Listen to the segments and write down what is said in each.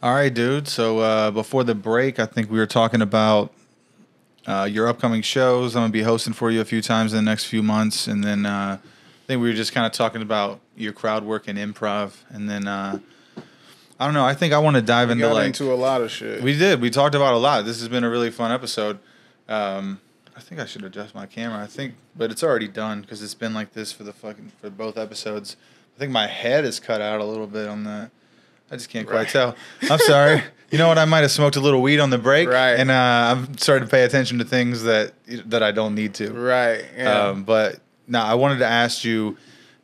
All right, dude. So before the break, I think we were talking about your upcoming shows. I'm gonna be hosting for you a few times in the next few months, and then I think we were just kind of talking about your crowd work and improv, and then I don't know. I think I want to dive into into a lot of shit. We did. We talked about a lot. This has been a really fun episode. I think I should adjust my camera. But it's already done because it's been like this for both episodes. I think my head is cut out a little bit on that. I just can't quite tell. I'm sorry. You know what? I might have smoked a little weed on the break, and I'm starting to pay attention to things that I don't need to. Right. Yeah. But now I wanted to ask you,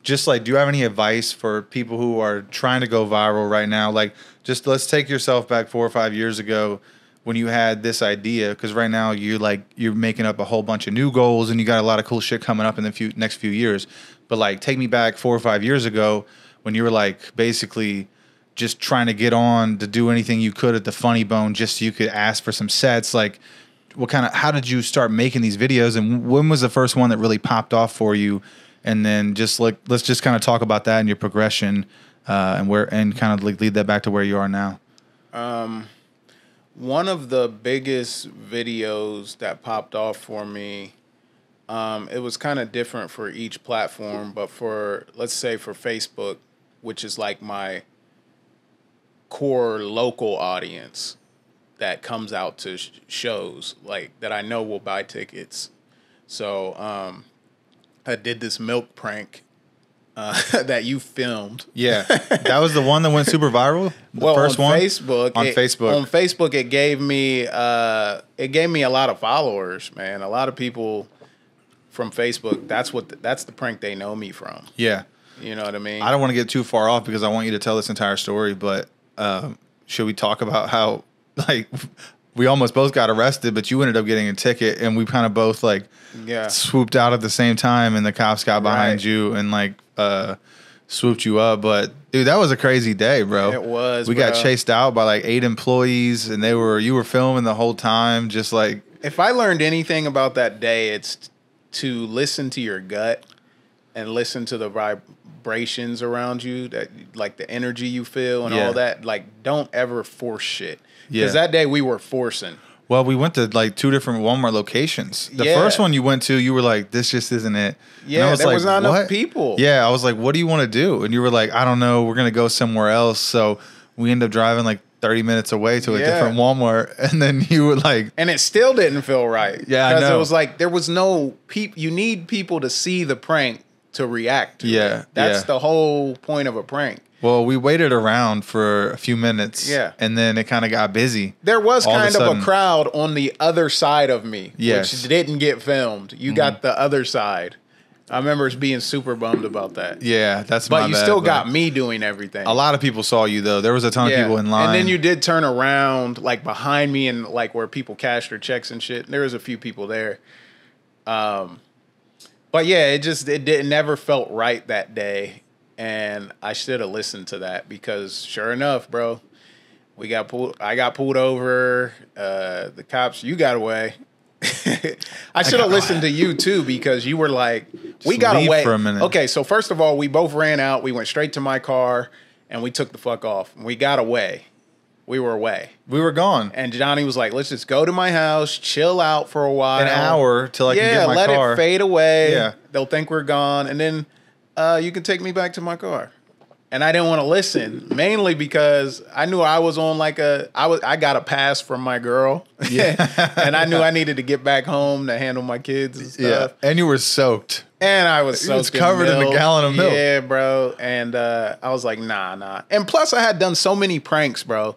just like, do you have any advice for people who are trying to go viral right now? Like, just let's take yourself back 4 or 5 years ago when you had this idea, because right now you're making up a whole bunch of new goals and you got a lot of cool shit coming up in the next few years. But like, take me back 4 or 5 years ago when you were like basically just trying to get on to do anything you could at the Funny Bone just so you could ask for some sets. Like, how did you start making these videos, and when was the first one that really popped off for you? And then just like, let's just kind of talk about that and your progression, and kind of like lead that back to where you are now. One of the biggest videos that popped off for me, it was kind of different for each platform, but let's say for Facebook, which is like my core local audience that comes out to shows, like that I know will buy tickets. So I did this milk prank that you filmed. Yeah, that was the one that went super viral. The first one Facebook. On Facebook, it gave me a lot of followers, man. A lot of people from Facebook. That's the prank they know me from. Yeah, you know what I mean. I don't want to get too far off because I want you to tell this entire story, but should we talk about how like we almost both got arrested, but you ended up getting a ticket, and we kind of both like swooped out at the same time, and the cops got behind you and like swooped you up. But dude, that was a crazy day, bro. It was. We got chased out by like 8 employees, and you were filming the whole time, just like. If I learned anything about that day, it's to listen to your gut and listen to the vibrations around you, that like the energy you feel and all that. Like, don't ever force shit. Because that day we were forcing. Well, we went to like 2 different Walmart locations. The first one you went to, you were like, this just isn't it. Yeah, there was not enough people. Yeah, I was like, what do you want to do? And you were like, I don't know, we're going to go somewhere else. So we ended up driving like 30 minutes away to a different Walmart. And then you were like. And it still didn't feel right. Yeah, I know. Because it was like, there was no people. You need people to see the prank to react to it. That's the whole point of a prank. Well, we waited around for a few minutes, and then it kind of got busy. There was kind of a crowd on the other side of me, which didn't get filmed. You got the other side. I remember being super bummed about that. Yeah, that's my bad. But you still got me doing everything. A lot of people saw you, though. There was a ton of people in line. And then you did turn around, like, behind me and, like, where people cash their checks and shit. There was a few people there. But, yeah, it never felt right that day. And I should have listened to that because, sure enough, bro, I got pulled over. The cops, you got away. I should have listened to you too, because you were like, we got away for a minute. Okay, so first of all, we both ran out. We went straight to my car and we took the fuck off. We got away. We were away. We were gone. And Johnny was like, let's just go to my house, chill out for a while. An hour till I can get my car. Yeah, let it fade away. Yeah. They'll think we're gone. And then you can take me back to my car. And I didn't want to listen, mainly because I knew I was on like I got a pass from my girl. Yeah. And I knew I needed to get back home to handle my kids and stuff. Yeah. And you were soaked. And I was soaked. It was covered in a gallon of milk. Yeah, bro. And I was like, nah. And plus I had done so many pranks, bro.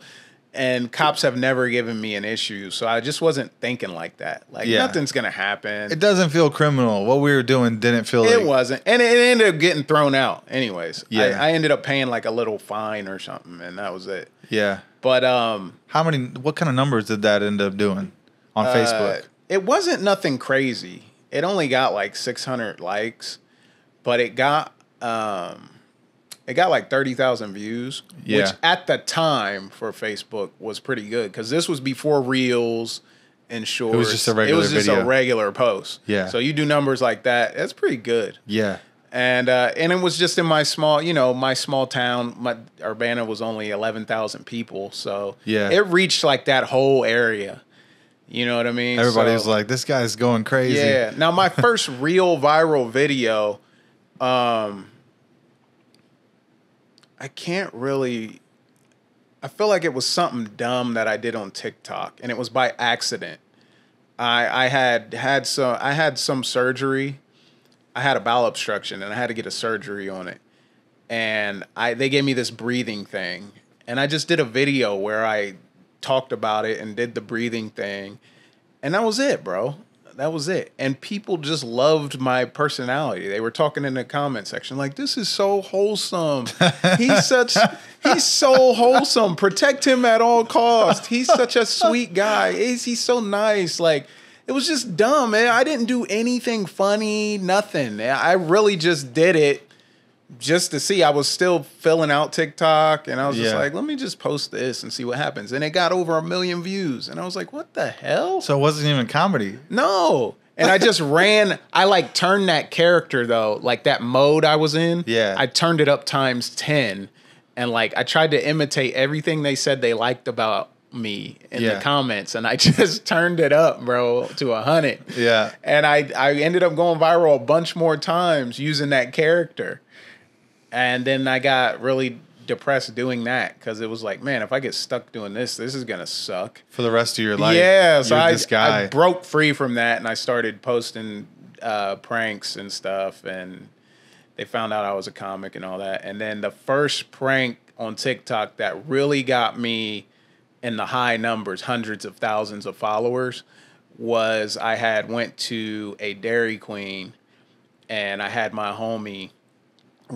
And cops have never given me an issue. So I just wasn't thinking like that. Like, nothing's going to happen. It doesn't feel criminal. What we were doing didn't feel like... It wasn't. And it ended up getting thrown out anyways. Yeah. I ended up paying like a little fine or something, and that was it. Yeah. But... what kind of numbers did that end up doing on Facebook? It wasn't nothing crazy. It only got like 600 likes. But it got... It got like 30,000 views, which at the time for Facebook was pretty good, because this was before Reels and Shorts. It was just a regular video. A regular post. Yeah. So you do numbers like that, that's pretty good. Yeah. And it was just in my small, my small town. My Urbana was only 11,000 people, so it reached like that whole area. You know what I mean? Everybody was like, "This guy's going crazy." Yeah. Now my first real viral video, I can't really. I feel like it was something dumb that I did on TikTok, and it was by accident. I had some surgery. I had a bowel obstruction, and I had to get a surgery on it. And they gave me this breathing thing, and I just did a video where I talked about it and did the breathing thing, and that was it, bro. That was it. And people just loved my personality. They were talking in the comment section like, "This is so wholesome. He's so wholesome. Protect him at all costs. He's such a sweet guy. He's so nice." Like, it was just dumb, man. I didn't do anything funny, nothing. I really just did it just to see. I was still filling out TikTok, and I was just like, let me just post this and see what happens. And it got over 1 million views. And I was like, what the hell? So it wasn't even comedy. No. And I just I turned that character though, like that mode I was in. Yeah. I turned it up times 10. And like, I tried to imitate everything they said they liked about me in the comments, and I just turned it up, bro, to 100. Yeah. And I ended up going viral a bunch more times using that character. And then I got really depressed doing that because it was like, man, if I get stuck doing this is gonna suck for the rest of your life. Yeah, so I I broke free from that, and I started posting pranks and stuff, and they found out I was a comic and all that. And then the first prank on TikTok that really got me in the high numbers, hundreds of thousands of followers, was I had went to a Dairy Queen, and I had my homie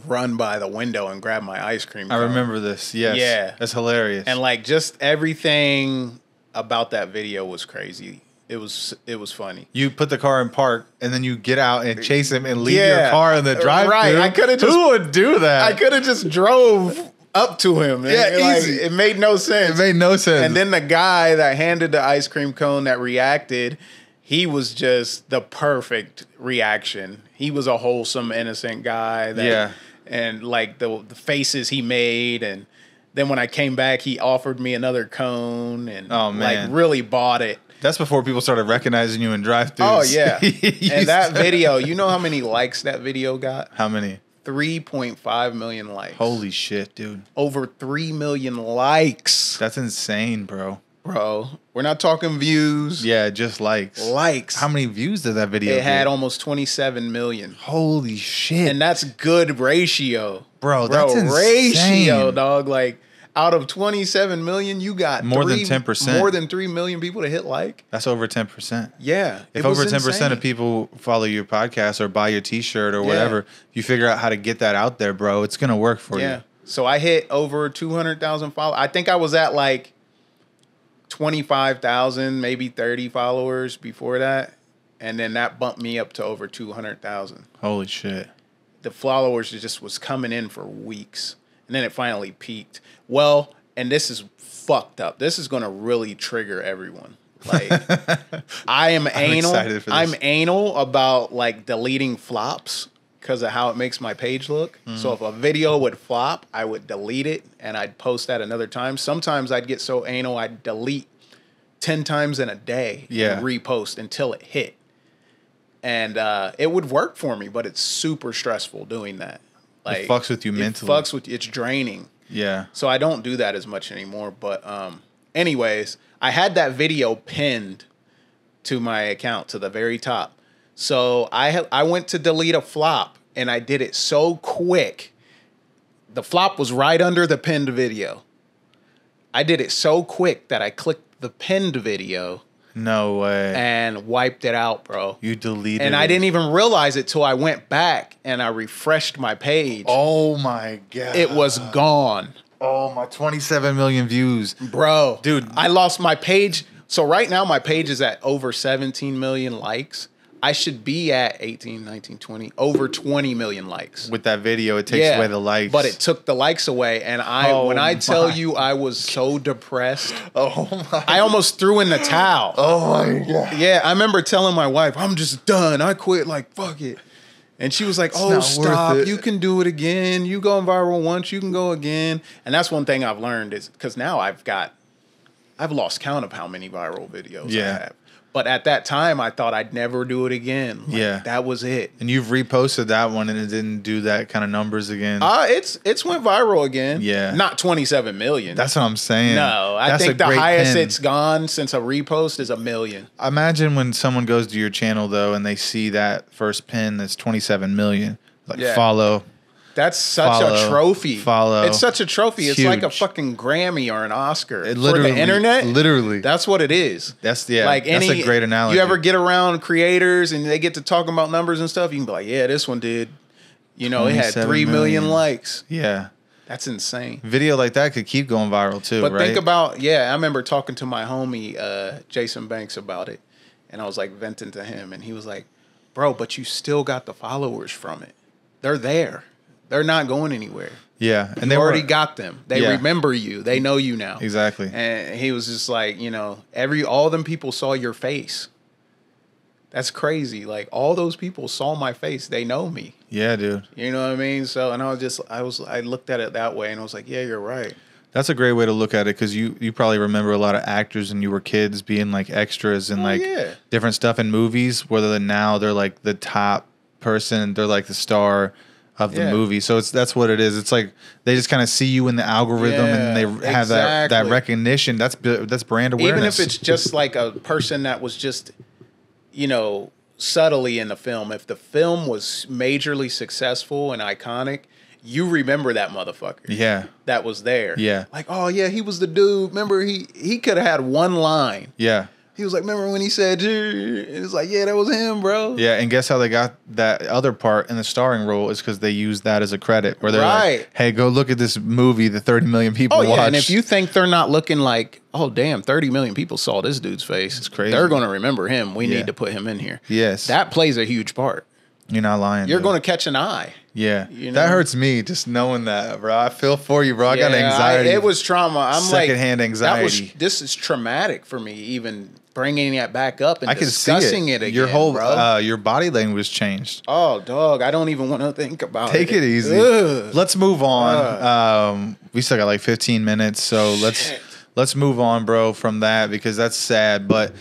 run by the window and grab my ice cream cone. I remember this. Yes. Yeah. That's hilarious. And like, just everything about that video was crazy. It was funny. You put the car in park, and then you get out and chase him and leave your car in the drive-thru. Right. I could have just. Who would do that? I could have just drove up to him. Yeah, easy. It made no sense. It made no sense. And then the guy that handed the ice cream cone that reacted, he was just the perfect reaction. He was a wholesome, innocent guy. And like the faces he made, and then when I came back, he offered me another cone, and like really bought it. That's before people started recognizing you in drive-thrus. Oh yeah. And that video, you know how many likes that video got? How many? 3.5 million likes. Holy shit, dude. Over 3 million likes. That's insane, bro. Bro, we're not talking views. Yeah, just likes. Likes. How many views did that video get? Had almost 27 million. Holy shit. And that's good ratio. Bro, that's insane. Ratio, dog. Like, out of 27 million, you got more than 10%. More than 3 million people to hit like. That's over 10%. Yeah. If over 10% of people follow your podcast or buy your t-shirt or whatever, you figure out how to get that out there, bro, it's going to work for you. Yeah. So I hit over 200,000 followers. I think I was at like 25,000, maybe 30 followers before that. And then that bumped me up to over 200,000. Holy shit. The followers just was coming in for weeks. And then it finally peaked. Well, and this is fucked up. This is going to really trigger everyone. Like, I am anal. I'm anal about like deleting flops because of how it makes my page look. Mm-hmm. So if a video would flop, I would delete it and I'd post that another time. Sometimes I'd get so anal I'd delete 10 times in a day and repost until it hit. And it would work for me, but it's super stressful doing that. Like, it fucks with you mentally. It fucks with you. It's draining. Yeah. So I don't do that as much anymore. But anyways, I had that video pinned to my account to the very top. So I went to delete a flop, and I did it so quick. The flop was right under the pinned video. I did it so quick that I clicked the pinned video. No way. And wiped it out, bro. You deleted it. And I didn't even realize it till I went back and I refreshed my page. Oh, my God. It was gone. Oh, my 27 million views. Bro. Dude. I lost my page. So right now my page is at over 17 million likes. I should be at 18, 19, 20, over 20 million likes. With that video, it takes away the likes. But it took the likes away. And when I tell you I was so depressed, I almost threw in the towel. Oh, my God. Yeah, I remember telling my wife, I'm just done. I quit, like, fuck it. And she was like, It's oh, not stop. worth it. You can do it again. You go viral once, you can go again. And that's one thing I've learned is because now I've lost count of how many viral videos I have. But at that time, I thought I'd never do it again. Like, that was it. And you've reposted that one, and it didn't do that kind of numbers again. It's went viral again. Yeah, not 27 million. That's what I'm saying. No, I think the highest it's gone since a repost is 1 million. Imagine when someone goes to your channel though, and they see that first pin that's 27 million. Like follow. That's such a trophy. Follow. It's such a trophy. It's huge. Like a fucking Grammy or an Oscar. It for the internet. Literally. That's what it is. That's a great analogy. You ever get around creators and they get to talking about numbers and stuff, you can be like, yeah, this one did. You know, it had 3 million likes. Yeah. That's insane. Video like that could keep going viral too, but right? think about, I remember talking to my homie, Jason Banks about it. And I was like venting to him. And he was like, bro, but you still got the followers from it. They're there. They're not going anywhere. Yeah. And they already got them. They remember you. They know you now. Exactly. And he was just like, all them people saw your face. That's crazy. Like all those people saw my face. They know me. Yeah, dude. You know what I mean? So, and I looked at it that way and I was like, yeah, you're right. That's a great way to look at it because you probably remember a lot of actors when you were kids being like extras and different stuff in movies, whether now they're like the top person, they're like the star of the movie. So that's what it is. It's like they just kind of see you in the algorithm and they have that recognition. That's brand awareness. Even if it's just like a person that was just, subtly in the film. If the film was majorly successful and iconic, you remember that motherfucker. Yeah. That was there. Yeah. Like, oh yeah, he was the dude. Remember he could have had one line. Yeah. He was like, remember when he said, it was like, yeah, that was him, bro. Yeah, and guess how they got that other part in the starring role is because they used that as a credit. Where they're like, hey, go look at this movie that 30 million people watched. And if you think they're not looking like, oh, damn, 30 million people saw this dude's face. It's crazy. They're going to remember him. We need to put him in here. Yes. That plays a huge part. You're not lying. You're going to catch an eye. Yeah. That hurts me just knowing that, bro. I feel for you, bro. I got anxiety. It was trauma. I'm secondhand anxiety. This is traumatic for me, even bringing that back up and discussing it again. Your whole bro. Your body language changed. Oh, dog. I don't even want to think about it. Take it easy. Ugh. Let's move on. We still got like 15 minutes, so let's move on, bro, from that because that's sad. But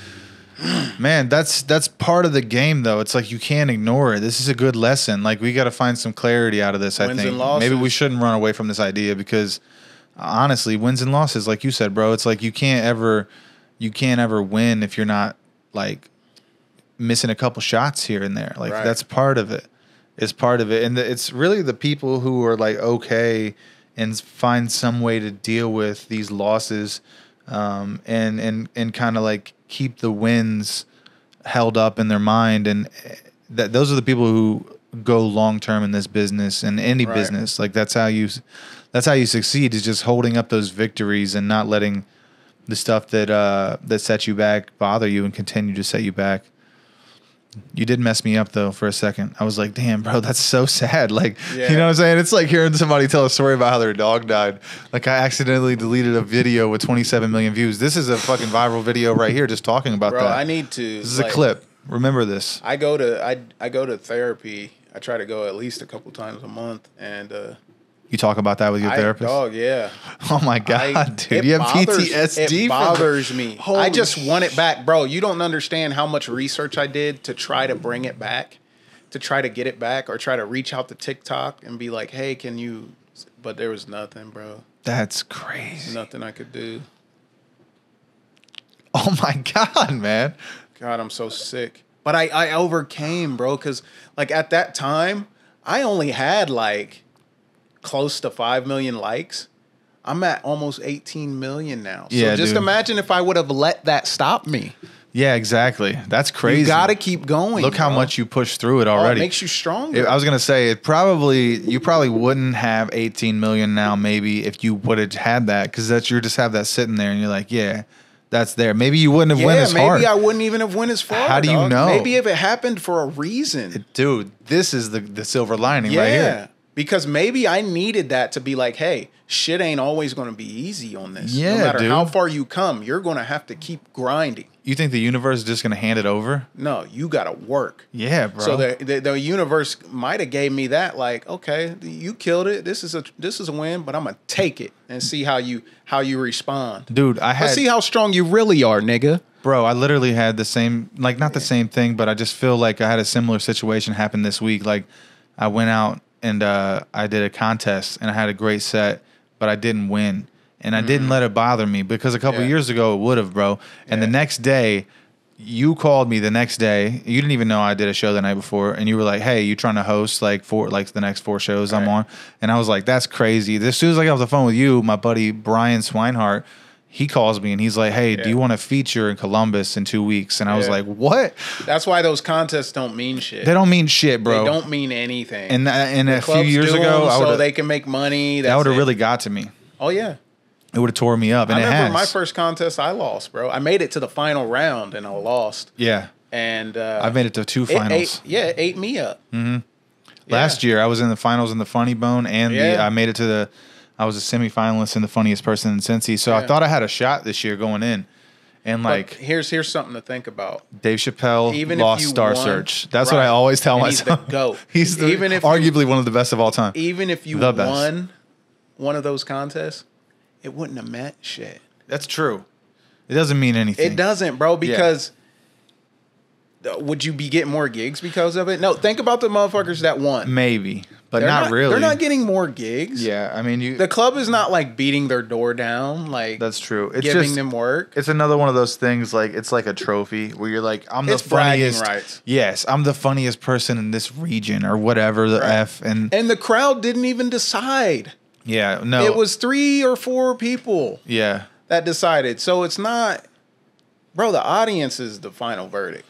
man, that's part of the game, though. It's like you can't ignore it. This is a good lesson. Like we got to find some clarity out of this. I think maybe we shouldn't run away from this idea because honestly, wins and losses, like you said, bro. It's like you can't ever win if you're not like missing a couple shots here and there. Like that's part of it. It's part of it, and it's really the people who are like okay and find some way to deal with these losses, and kind of like keep the wins held up in their mind, and those are the people who go long term in this business and any business. Like that's how you succeed, is just holding up those victories and not letting the stuff that set you back bother you and continue to set you back. You did mess me up though for a second. I was like, damn, bro, that's so sad. Like, you know what I'm saying? It's like hearing somebody tell a story about how their dog died. Like I accidentally deleted a video with 27 million views. This is a fucking viral video right here just talking about that. I need to. This is a clip. Remember this. I go to therapy. I try to go at least a couple times a month, and you talk about that with your therapist? Dog, yeah. Oh my God, dude. You have PTSD? It bothers me. I just want it back. Bro, you don't understand how much research I did to try to bring it back, to try to get it back, or try to reach out to TikTok and be like, hey, can you... But there was nothing, bro. That's crazy. Nothing I could do. Oh my God, man. God, I'm so sick. But I overcame, bro, because like at that time, I only had like close to 5 million likes. I'm at almost 18 million now. So just imagine if I would have let that stop me. Yeah, exactly. That's crazy. You got to keep going. Look how much you pushed through it already. It makes you stronger. I was going to say, you probably wouldn't have 18 million now maybe if you would have had that, because you just have that sitting there and you're like, yeah, that's there. Maybe you wouldn't have went as far. Maybe I wouldn't even have went as far. How do you know? Maybe if it happened for a reason. Dude, this is the silver lining right here. Because maybe I needed that to be like, hey, shit ain't always going to be easy on this. Yeah, no matter dude. how far you come, you're going to have to keep grinding. You think the universe is just gonna hand it over? No, you gotta work. Yeah, bro. So the universe might have gave me that, like, okay, you killed it. This is a win, but I'm gonna take it and see how you respond. Dude, Let's see how strong you really are, nigga. Bro, I literally had the same, like, not the same thing, but I just feel like I had a similar situation happen this week. Like, I went out and I did a contest and I had a great set, but I didn't win. And I didn't let it bother me because a couple years ago it would have, bro. And the next day, you called me the next day. You didn't even know I did a show the night before, and you were like, "Hey, you trying to host like the next 4 shows I'm on?" And I was like, "That's crazy." As soon as I got off the phone with you, my buddy Brian Swinehart, he calls me and he's like, "Hey, do you want to feature in Columbus in 2 weeks?" And I was like, "What?" That's why those contests don't mean shit. They don't mean shit, bro. They don't mean anything. And a few years ago, so they can make money. That would have really got to me. Oh yeah. It would have tore me up, and I remember it has. my first contest, I lost, bro. I made it to the final round, and I lost. Yeah. And I've made it to 2 finals. It ate me up. Mm-hmm. Last year, I was in the finals in the Funny Bone, and I made it to I was a semifinalist in the Funniest Person in Cincy. So I thought I had a shot this year going in. And like, but here's something to think about. Dave Chappelle Even lost if you Star won, Search. That's what I always tell myself. He's the GOAT. He's arguably one of the best of all time. Even if you won one of those contests, it wouldn't have meant shit. That's true. It doesn't mean anything. It doesn't, bro, because would you be getting more gigs because of it? No, think about the motherfuckers that won. Maybe, but not really. They're not getting more gigs. Yeah, I mean, the club is not like beating their door down. Like, that's true. It's giving them work. It's another one of those things. Like, it's like a trophy where you're like, I'm the funniest. Rights. Yes, I'm the funniest person in this region or whatever the F. And the crowd didn't even decide. Yeah, no. It was 3 or 4 people. Yeah. That decided. So it's not, bro, the audience is the final verdict.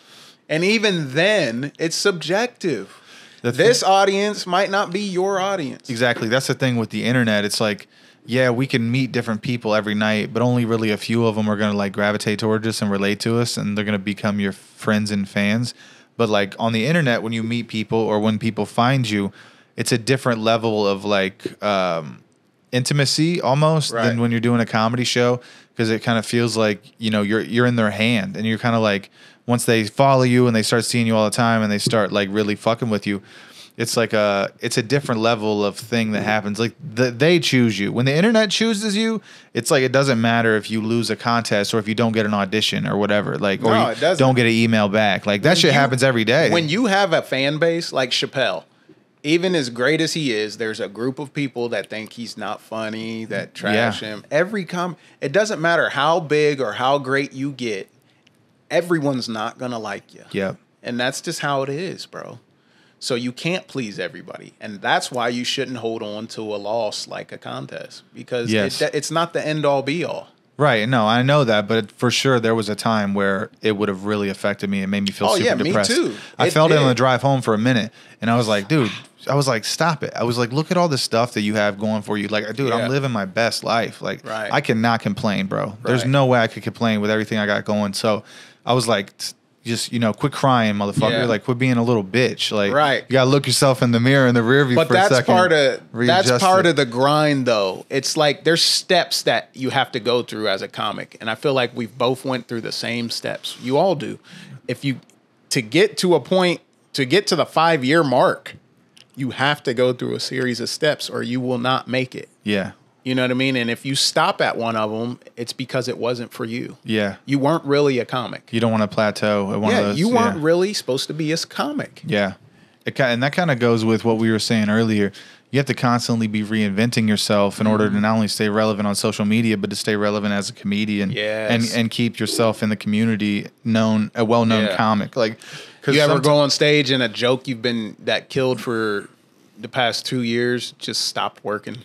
And even then, it's subjective. This audience might not be your audience. Exactly. That's the thing with the internet. It's like, yeah, we can meet different people every night, but only really a few of them are going to like gravitate towards us and relate to us, and they're going to become your friends and fans. But like on the internet, when you meet people or when people find you, it's a different level of like intimacy almost than when you're doing a comedy show, because it kind of feels like, you know, you're in their hand, and you're kind of like, once they follow you and they start seeing you all the time and they start like really fucking with you, it's like it's a different level of thing that happens. Like they choose you. When the internet chooses you, it's like it doesn't matter if you lose a contest or if you don't get an audition or whatever. Like, or you don't get an email back. Like that shit happens every day. When you have a fan base like Chappelle, even as great as he is, there's a group of people that think he's not funny, that trash him. It doesn't matter how big or how great you get, everyone's not gonna like you. Yep. And that's just how it is, bro. So you can't please everybody. And that's why you shouldn't hold on to a loss like a contest, because it's not the end all be all. Right. No, I know that, but for sure there was a time where it would have really affected me. It made me feel super depressed. Me too. I felt it on the drive home for a minute, and I was like, dude, stop it. I was like, look at all the stuff that you have going for you. Like, dude, I'm living my best life. Like, I cannot complain, bro. There's no way I could complain with everything I got going. So I was like, just, you know, quit crying, motherfucker. Yeah. Like, quit being a little bitch. Like, you gotta look yourself in the mirror in the rear view for a second. But that's part of the grind, though. It's like there's steps that you have to go through as a comic, and I feel like we've both went through the same steps. You all do. To get to a point, to get to the 5-year mark, you have to go through a series of steps, or you will not make it. Yeah. You know what I mean? And if you stop at one of them, it's because it wasn't for you. Yeah. You weren't really a comic. You don't want to plateau at one of those. You weren't really supposed to be a comic. Yeah. And that kind of goes with what we were saying earlier. You have to constantly be reinventing yourself in order to not only stay relevant on social media, but to stay relevant as a comedian and keep yourself in the community a well-known comic. Like, you ever go on stage and a joke that killed for the past 2 years just stopped working?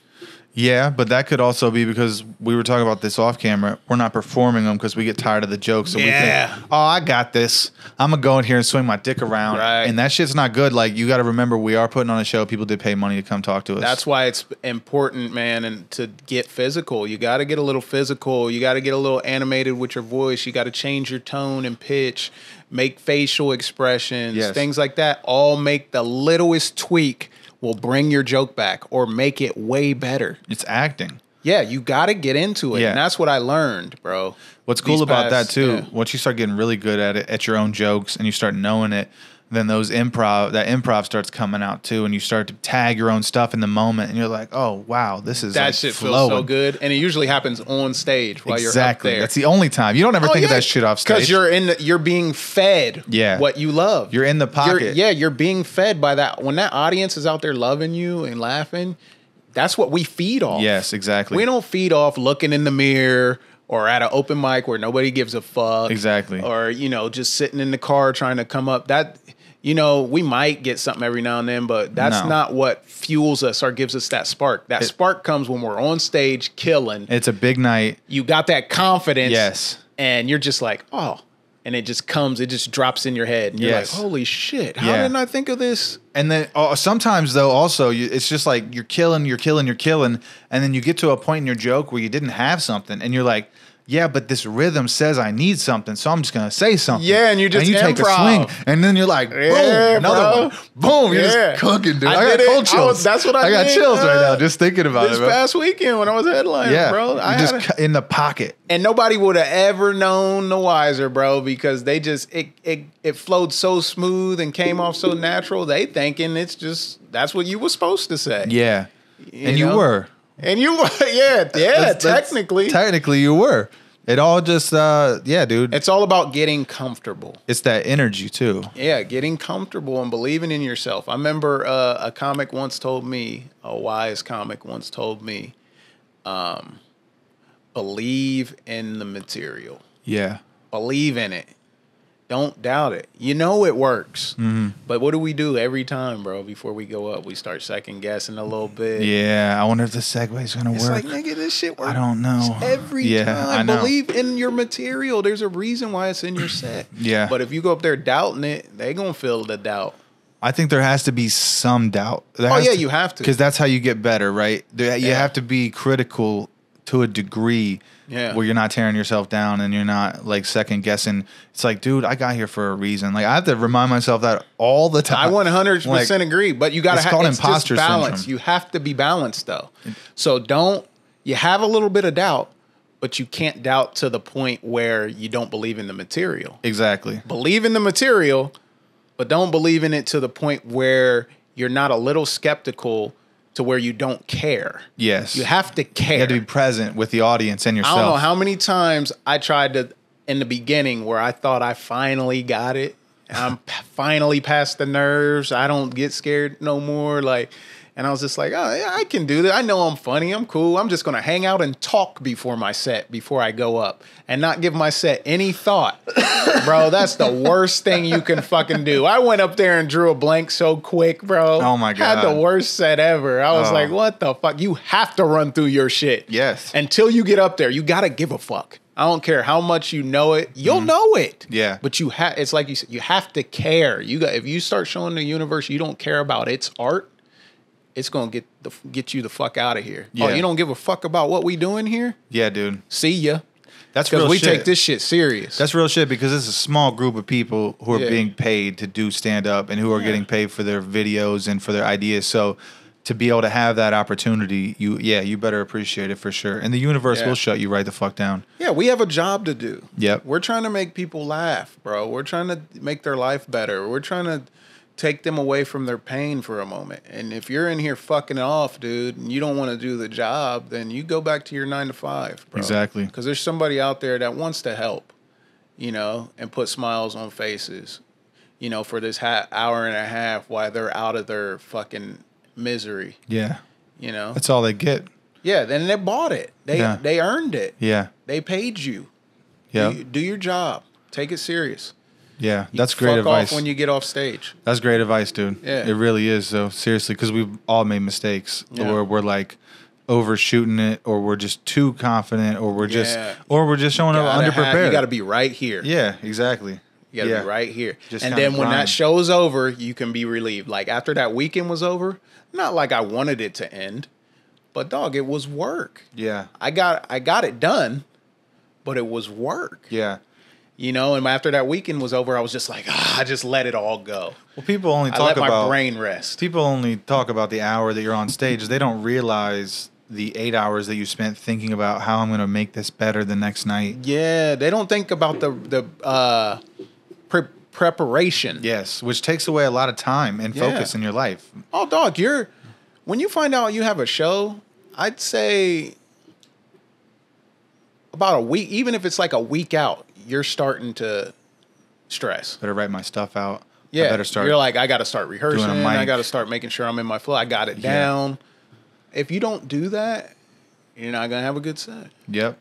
Yeah, but that could also be because we were talking about this off camera. We're not performing them because we get tired of the jokes. And we think, oh, I got this. I'm going to go in here and swing my dick around. Right. And that shit's not good. Like, you got to remember, we are putting on a show. People did pay money to come talk to us. That's why it's important, man, and to get physical. You got to get a little physical. You got to get a little animated with your voice. You got to change your tone and pitch, make facial expressions, things like that. All make the littlest tweak will bring your joke back or make it way better. It's acting. Yeah, you got to get into it. Yeah. And that's what I learned, bro. What's cool about that too, yeah. once you start getting really good at it, at your own jokes, and you start knowing it, then improv starts coming out too, and you start to tag your own stuff in the moment, and you're like, oh wow, this is that like shit flowing. feels so good, and it usually happens on stage while you're up there. That's the only time. You don't ever think of that shit off stage because you're being fed what you love. You're in the pocket. You're being fed by that. When that audience is out there loving you and laughing, that's what we feed off. Yes, exactly. We don't feed off looking in the mirror or at an open mic where nobody gives a fuck. Exactly. Or, just sitting in the car trying to come up. That, we might get something every now and then, but that's not what fuels us or gives us that spark. That spark comes when we're on stage killing. It's a big night. You got that confidence. Yes. And you're just like, oh. And it just drops in your head. And you're like, holy shit, how didn't I think of this? And then sometimes, though, also, it's just like you're killing. And then you get to a point in your joke where you didn't have something. And you're like, yeah, but this rhythm says I need something, so I'm just going to say something. Yeah, and you just take a swing. And then you're like, boom, another one. Boom, you're just cooking, dude. I got cold chills. That's what I got did, chills right now just thinking about this it, bro. past weekend when I was headlining, bro. I just in the pocket. And nobody would have ever known the wiser, bro, because they just, it flowed so smooth and came off so natural. They thinking it's just, that's what you were supposed to say. Yeah. You were. And you were, technically. Technically, you were. It all just, dude. It's all about getting comfortable. It's that energy, too. Yeah, getting comfortable and believing in yourself. I remember a comic once told me, a wise comic once told me, believe in the material. Yeah. Believe in it. Don't doubt it. You know it works. Mm-hmm. But what do we do every time, bro? Before we go up, we start second guessing a little bit. Yeah, I wonder if the segue is gonna work. It's like, nigga, this shit works. I don't know. Every time. I know. Believe in your material. There's a reason why it's in your set. Yeah. But if you go up there doubting it, they gonna feel the doubt. I think there has to be some doubt. You have to. Because that's how you get better, right? You have to be critical to a degree. Yeah. Where you're not tearing yourself down and you're not like second guessing. It's like, dude, I got here for a reason. Like I have to remind myself that all the time. I 100% agree, but you got to have imposter balance. syndrome. You have to be balanced though. So you have a little bit of doubt, but you can't doubt to the point where you don't believe in the material. Exactly. Believe in the material, but don't believe in it to the point where you're not a little skeptical to where you don't care. Yes. You have to care. You have to be present with the audience and yourself. I don't know how many times I tried to, in the beginning, where I thought I finally got it. I'm finally past the nerves. I don't get scared no more. And I was just like, oh, yeah, I can do that. I know I'm funny. I'm cool. I'm just going to hang out and talk before my set, before I go up, and not give my set any thought. Bro, that's the worst thing you can fucking do. I went up there and drew a blank so quick, bro. Oh, my God. Had the worst set ever. I was like, what the fuck? You have to run through your shit. Yes. Until you get up there, you got to give a fuck. I don't care how much you know it. You'll know it. Yeah. But it's like you said, you have to care. If you start showing the universe you don't care about its art, it's gonna get you the fuck out of here. Yeah. Oh, you don't give a fuck about what we doing here? Yeah, dude. See ya. That's real shit. We take this shit serious. That's real shit because it's a small group of people who are being paid to do stand up and who are getting paid for their videos and for their ideas. So to be able to have that opportunity, you better appreciate it for sure. And the universe will shut you right the fuck down. Yeah, we have a job to do. Yep. We're trying to make people laugh, bro. We're trying to make their life better. We're trying to take them away from their pain for a moment. And if you're in here fucking it off, dude, and you don't want to do the job, then you go back to your 9 to 5, bro. Exactly. Because there's somebody out there that wants to help, and put smiles on faces, for this hour and a half while they're out of their fucking misery. Yeah. That's all they get. Yeah, then they bought it. They earned it. Yeah. They paid you. Yeah. Do your job. Take it serious. Yeah, that's great advice. Fuck off when you get off stage. That's great advice, dude. Yeah. It really is, though. Seriously, because we've all made mistakes. Yeah. Or we're like overshooting it, or we're just too confident, or we're just showing up underprepared. You got to be right here. Yeah, exactly. You got to be right here. Just and then when that show's over, you can be relieved. Like after that weekend was over, not like I wanted it to end, but dog, it was work. Yeah. I got it done, but it was work. Yeah. And after that weekend was over, I was just like, I just let it all go. Well, people only talk I let about my brain rest. People only talk about the hour that you're on stage. They don't realize the 8 hours that you spent thinking about how I'm going to make this better the next night. Yeah, they don't think about the preparation. Yes, which takes away a lot of time and focus in your life. Oh, dog, when you find out you have a show, I'd say about a week, even if it's like a week out, you're starting to stress. Better write my stuff out. Yeah, I better start. You're like, I got to start rehearsing. Doing a mic. I got to start making sure I'm in my flow. I got it down. If you don't do that, you're not gonna have a good set. Yep.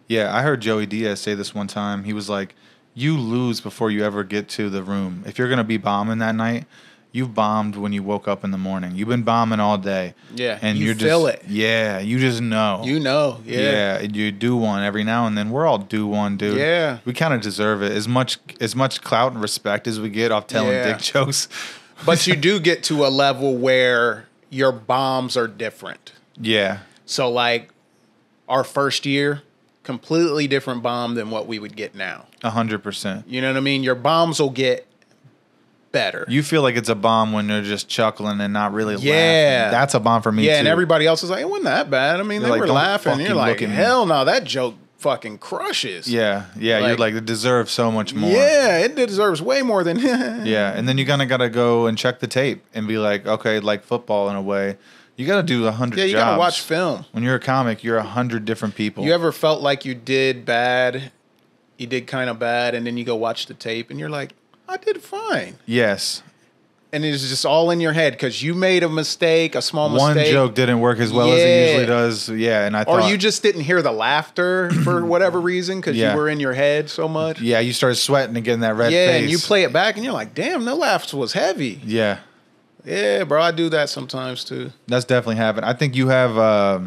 Yeah, I heard Joey Diaz say this one time. He was like, "You lose before you ever get to the room. If you're gonna be bombing that night, you've bombed when you woke up in the morning. You've been bombing all day. Yeah, and you feel it. Yeah, you just know. You know. Yeah. Yeah, you do one every now and then. We're all due one, dude. Yeah. We kind of deserve it. As much clout and respect as we get off telling dick jokes. But you do get to a level where your bombs are different. Yeah. So like our first year, completely different bomb than what we would get now. 100%. You know what I mean? Your bombs will get better. You feel like it's a bomb when they're just chuckling and not really laughing. That's a bomb for me too. Yeah, and everybody else is like, it wasn't that bad. I mean, they were laughing. You're like, hell no, that joke fucking crushes. Yeah, yeah. You're like, it deserves so much more. Yeah, it deserves way more than. Yeah, and then you kind of got to go and check the tape and be like, okay, like football in a way. You got to do 100 jobs. Yeah, you got to watch film. When you're a comic, you're 100 different people. You ever felt like you did bad? You did kind of bad, and then you go watch the tape, and you're like, I did fine. Yes. And it's just all in your head because you made a mistake, a small mistake. One joke didn't work as well as it usually does. Yeah, and I thought... Or you just didn't hear the laughter for whatever reason because you were in your head so much. Yeah, you started sweating and getting that red face. Yeah, and you play it back, and you're like, damn, the laughs was heavy. Yeah. Yeah, bro, I do that sometimes too. That's definitely happened. I think you have,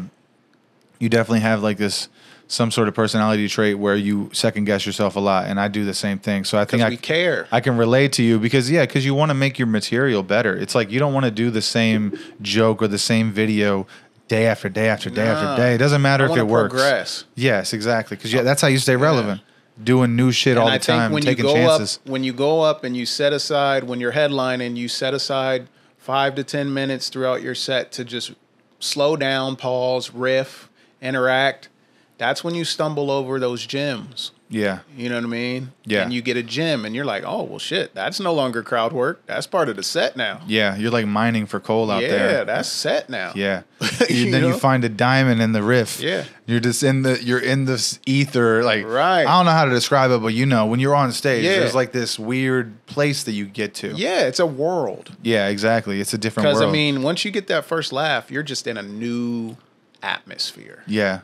you definitely have like this, some sort of personality trait where you second guess yourself a lot, and I do the same thing. So I think we care. I can relate to you because you want to make your material better. It's like you don't want to do the same joke or the same video day after day after day after day. It doesn't matter if it works. Progress. Yes, exactly. Because that's how you stay relevant. Doing new shit all the time, taking chances. When you go up and you set aside, when you're headlining, you set aside 5 to 10 minutes throughout your set to just slow down, pause, riff, interact. That's when you stumble over those gems. Yeah. You know what I mean? Yeah. And you get a gem and you're like, oh, well, shit, that's no longer crowd work. That's part of the set now. Yeah. You're like mining for coal out there. Yeah, that's set now. Yeah. You find a diamond in the riff. Yeah. You're just you're in this ether. Like, right. I don't know how to describe it, but when you're on stage, there's like this weird place that you get to. Yeah. It's a world. Yeah, exactly. It's a different world. Because, I mean, once you get that first laugh, you're just in a new atmosphere. Yeah.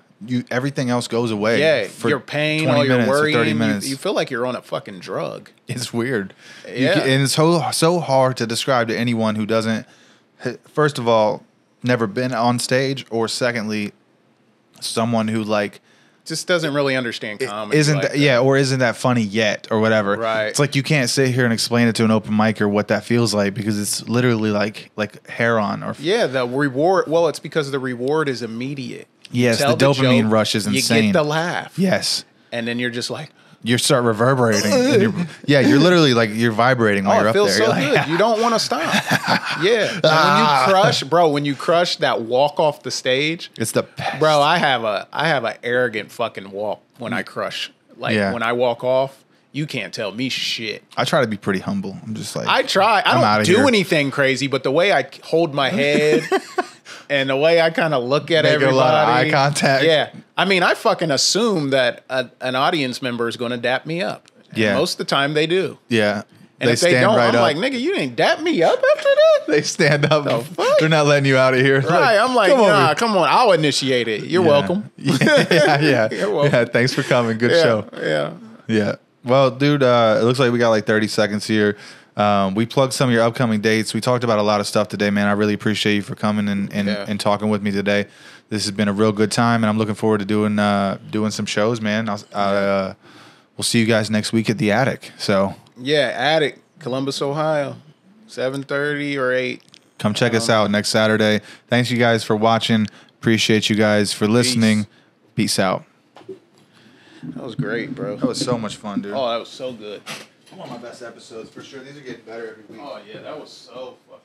Everything else goes away. Yeah, your pain, all your worry, 30 minutes. You feel like you're on a fucking drug. It's weird. Yeah. And it's so hard to describe to anyone who doesn't, first of all, never been on stage, or secondly, someone who like just doesn't really understand comedy. Isn't that funny yet or whatever. Right. It's like you can't sit here and explain it to an open micer what that feels like because it's literally like heroin or the reward. Well, it's because the reward is immediate. Yes, the dopamine rush is insane. You get the laugh. Yes. And then you're just like... You start reverberating. And you're literally like, you're vibrating while you're up there. It feels so good. You don't want to stop. Yeah. When you crush that walk off the stage... It's the best. Bro, I have an arrogant fucking walk when I crush. When I walk off, you can't tell me shit. I try to be pretty humble. I'm just like... I try. I don't do anything crazy, but the way I hold my head... And the way I kind of look at everybody. A lot of eye contact. Yeah. I mean, I fucking assume that an audience member is going to dap me up. And most of the time they do. Yeah. And if they don't, I'm like, nigga, you ain't dap me up after that? They stand up. They're not letting you out of here. Right. I'm like, nah, come on. I'll initiate it. You're welcome. Yeah. You're welcome. Yeah. Thanks for coming. Good show. Yeah. Yeah. Well, dude, it looks like we got like 30 seconds here. We plugged some of your upcoming dates. We talked about a lot of stuff today, man. I really appreciate you for coming and talking with me today. This has been a real good time, and I'm looking forward to doing some shows, man. We'll see you guys next week at the Attic. So Attic, Columbus, Ohio, 7:30 or 8. Come check us out next Saturday. Thanks, you guys, for watching. Appreciate you guys for listening. Peace out. That was great, bro. That was so much fun, dude. Oh, that was so good. One of my best episodes for sure. These are getting better every week. Oh yeah, that was so fucking